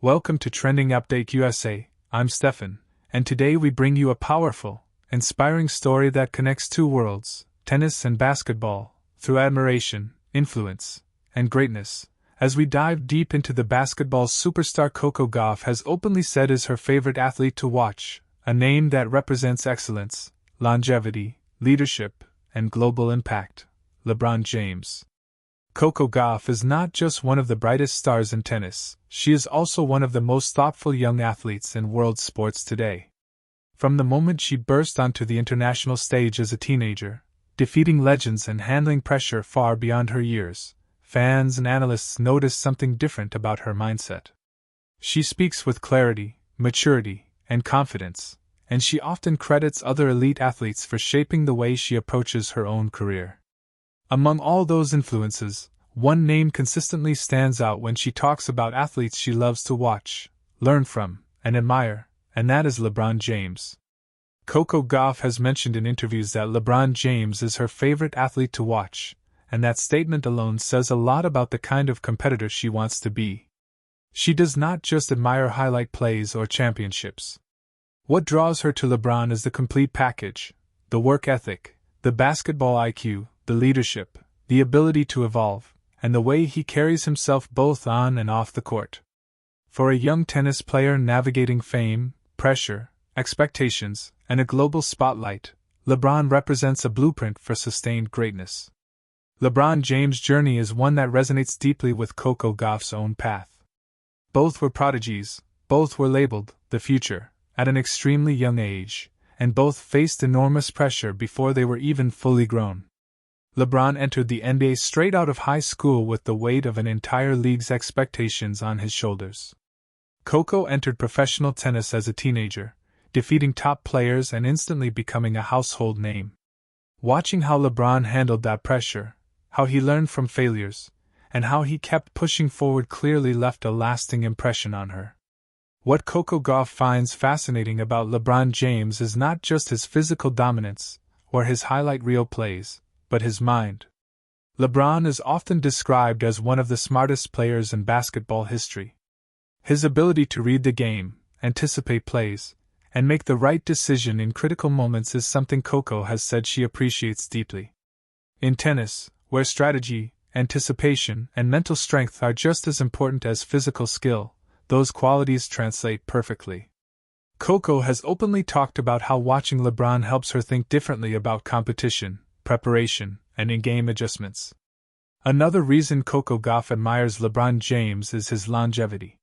Welcome to Trending Update USA, I'm Steffan, and today we bring you a powerful, inspiring story that connects two worlds, tennis and basketball, through admiration, influence, and greatness. As we dive deep into the basketball superstar Coco Gauff has openly said is her favorite athlete to watch, a name that represents excellence, longevity, leadership, and global impact, LeBron James. Coco Gauff is not just one of the brightest stars in tennis, she is also one of the most thoughtful young athletes in world sports today. From the moment she burst onto the international stage as a teenager, defeating legends and handling pressure far beyond her years, fans and analysts notice something different about her mindset. She speaks with clarity, maturity, and confidence, and she often credits other elite athletes for shaping the way she approaches her own career. Among all those influences, one name consistently stands out when she talks about athletes she loves to watch, learn from, and admire, and that is LeBron James. Coco Gauff has mentioned in interviews that LeBron James is her favorite athlete to watch, and that statement alone says a lot about the kind of competitor she wants to be. She does not just admire highlight plays or championships. What draws her to LeBron is the complete package: the work ethic, the basketball IQ, the leadership, the ability to evolve, and the way he carries himself both on and off the court. For a young tennis player navigating fame, pressure, expectations, and a global spotlight, LeBron represents a blueprint for sustained greatness. LeBron James' journey is one that resonates deeply with Coco Gauff's own path. Both were prodigies, both were labeled the future at an extremely young age, and both faced enormous pressure before they were even fully grown. LeBron entered the NBA straight out of high school with the weight of an entire league's expectations on his shoulders. Coco entered professional tennis as a teenager, defeating top players and instantly becoming a household name. Watching how LeBron handled that pressure, how he learned from failures, and how he kept pushing forward clearly left a lasting impression on her. What Coco Gauff finds fascinating about LeBron James is not just his physical dominance or his highlight reel plays, but his mind. LeBron is often described as one of the smartest players in basketball history. His ability to read the game, anticipate plays, and make the right decision in critical moments is something Coco has said she appreciates deeply. In tennis, where strategy, anticipation, and mental strength are just as important as physical skill, those qualities translate perfectly. Coco has openly talked about how watching LeBron helps her think differently about competition, preparation, and in-game adjustments. Another reason Coco Gauff admires LeBron James is his longevity.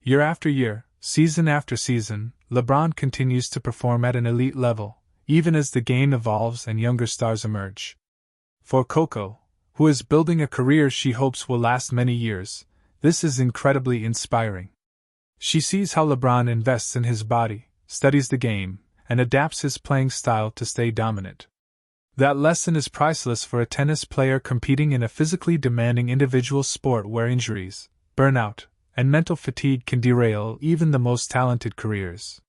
Year after year, season after season, LeBron continues to perform at an elite level, even as the game evolves and younger stars emerge. For Coco, who is building a career she hopes will last many years, this is incredibly inspiring. She sees how LeBron invests in his body, studies the game, and adapts his playing style to stay dominant. That lesson is priceless for a tennis player competing in a physically demanding individual sport where injuries, burnout, and mental fatigue can derail even the most talented careers.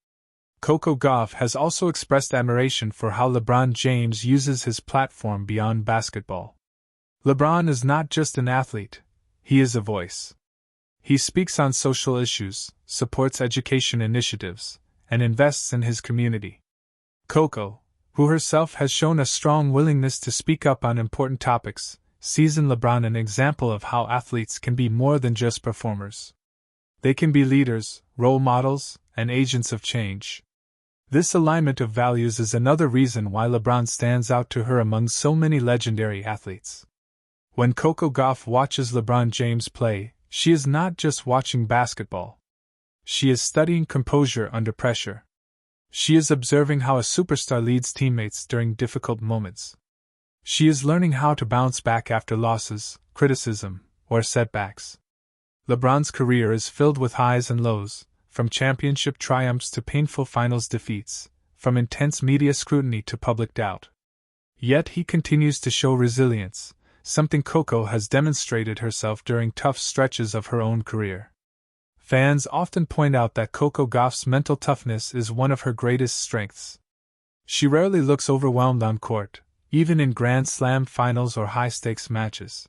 Coco Gauff has also expressed admiration for how LeBron James uses his platform beyond basketball. LeBron is not just an athlete, he is a voice. He speaks on social issues, supports education initiatives, and invests in his community. Coco, who herself has shown a strong willingness to speak up on important topics, sees in LeBron an example of how athletes can be more than just performers. They can be leaders, role models, and agents of change. This alignment of values is another reason why LeBron stands out to her among so many legendary athletes. When Coco Gauff watches LeBron James play, she is not just watching basketball. She is studying composure under pressure. She is observing how a superstar leads teammates during difficult moments. She is learning how to bounce back after losses, criticism, or setbacks. LeBron's career is filled with highs and lows, from championship triumphs to painful finals defeats, from intense media scrutiny to public doubt. Yet he continues to show resilience, something Coco has demonstrated herself during tough stretches of her own career. Fans often point out that Coco Gauff's mental toughness is one of her greatest strengths. She rarely looks overwhelmed on court, even in Grand Slam finals or high-stakes matches.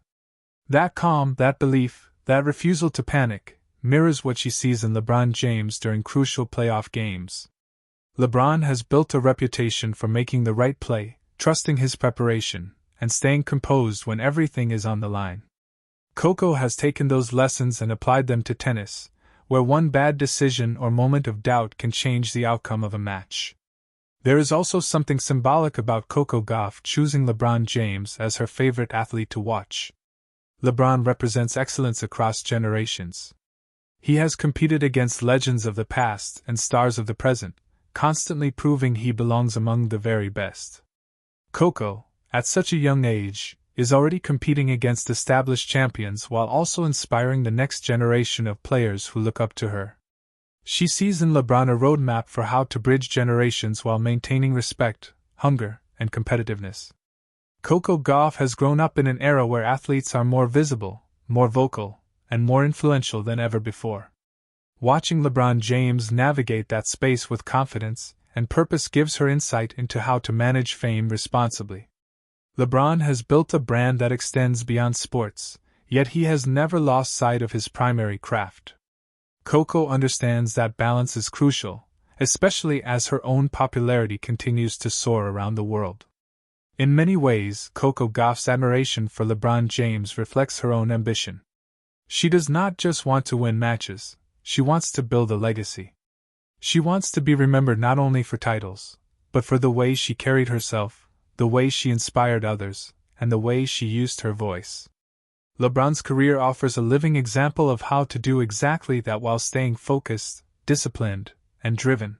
That calm, that belief, that refusal to panic, mirrors what she sees in LeBron James during crucial playoff games. LeBron has built a reputation for making the right play, trusting his preparation, and staying composed when everything is on the line. Coco has taken those lessons and applied them to tennis, where one bad decision or moment of doubt can change the outcome of a match. There is also something symbolic about Coco Gauff choosing LeBron James as her favorite athlete to watch. LeBron represents excellence across generations. He has competed against legends of the past and stars of the present, constantly proving he belongs among the very best. Coco, at such a young age, is already competing against established champions while also inspiring the next generation of players who look up to her. She sees in LeBron a roadmap for how to bridge generations while maintaining respect, hunger, and competitiveness. Coco Gauff has grown up in an era where athletes are more visible, more vocal, and more influential than ever before. Watching LeBron James navigate that space with confidence and purpose gives her insight into how to manage fame responsibly. LeBron has built a brand that extends beyond sports, yet he has never lost sight of his primary craft. Coco understands that balance is crucial, especially as her own popularity continues to soar around the world. In many ways, Coco Gauff's admiration for LeBron James reflects her own ambition. She does not just want to win matches, she wants to build a legacy. She wants to be remembered not only for titles, but for the way she carried herself, the way she inspired others, and the way she used her voice. LeBron's career offers a living example of how to do exactly that while staying focused, disciplined, and driven.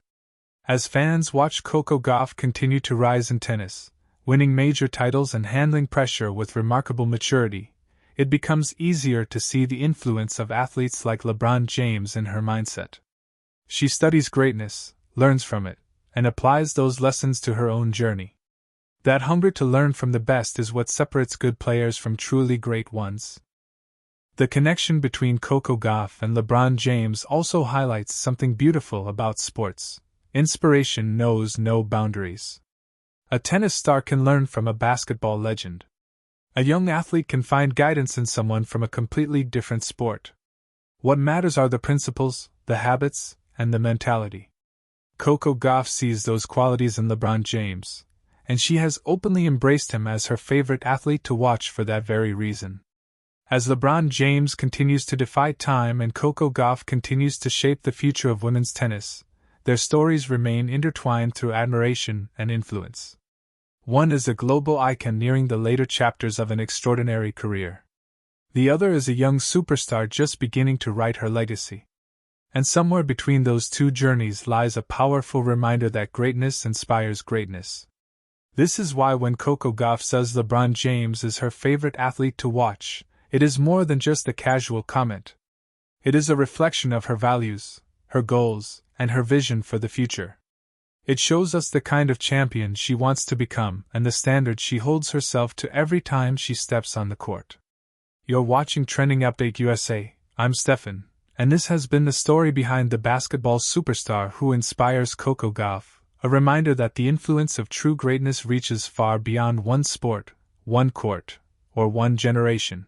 As fans watch Coco Gauff continue to rise in tennis, winning major titles and handling pressure with remarkable maturity, it becomes easier to see the influence of athletes like LeBron James in her mindset. She studies greatness, learns from it, and applies those lessons to her own journey. That hunger to learn from the best is what separates good players from truly great ones. The connection between Coco Gauff and LeBron James also highlights something beautiful about sports. Inspiration knows no boundaries. A tennis star can learn from a basketball legend. A young athlete can find guidance in someone from a completely different sport. What matters are the principles, the habits, and the mentality. Coco Gauff sees those qualities in LeBron James, and she has openly embraced him as her favorite athlete to watch for that very reason. As LeBron James continues to defy time and Coco Gauff continues to shape the future of women's tennis, their stories remain intertwined through admiration and influence. One is a global icon nearing the later chapters of an extraordinary career. The other is a young superstar just beginning to write her legacy. And somewhere between those two journeys lies a powerful reminder that greatness inspires greatness. This is why when Coco Gauff says LeBron James is her favorite athlete to watch, it is more than just a casual comment. It is a reflection of her values, her goals, and her vision for the future. It shows us the kind of champion she wants to become and the standard she holds herself to every time she steps on the court. You're watching Trending Update USA. I'm Steffan, and this has been the story behind the basketball superstar who inspires Coco Gauff, a reminder that the influence of true greatness reaches far beyond one sport, one court, or one generation.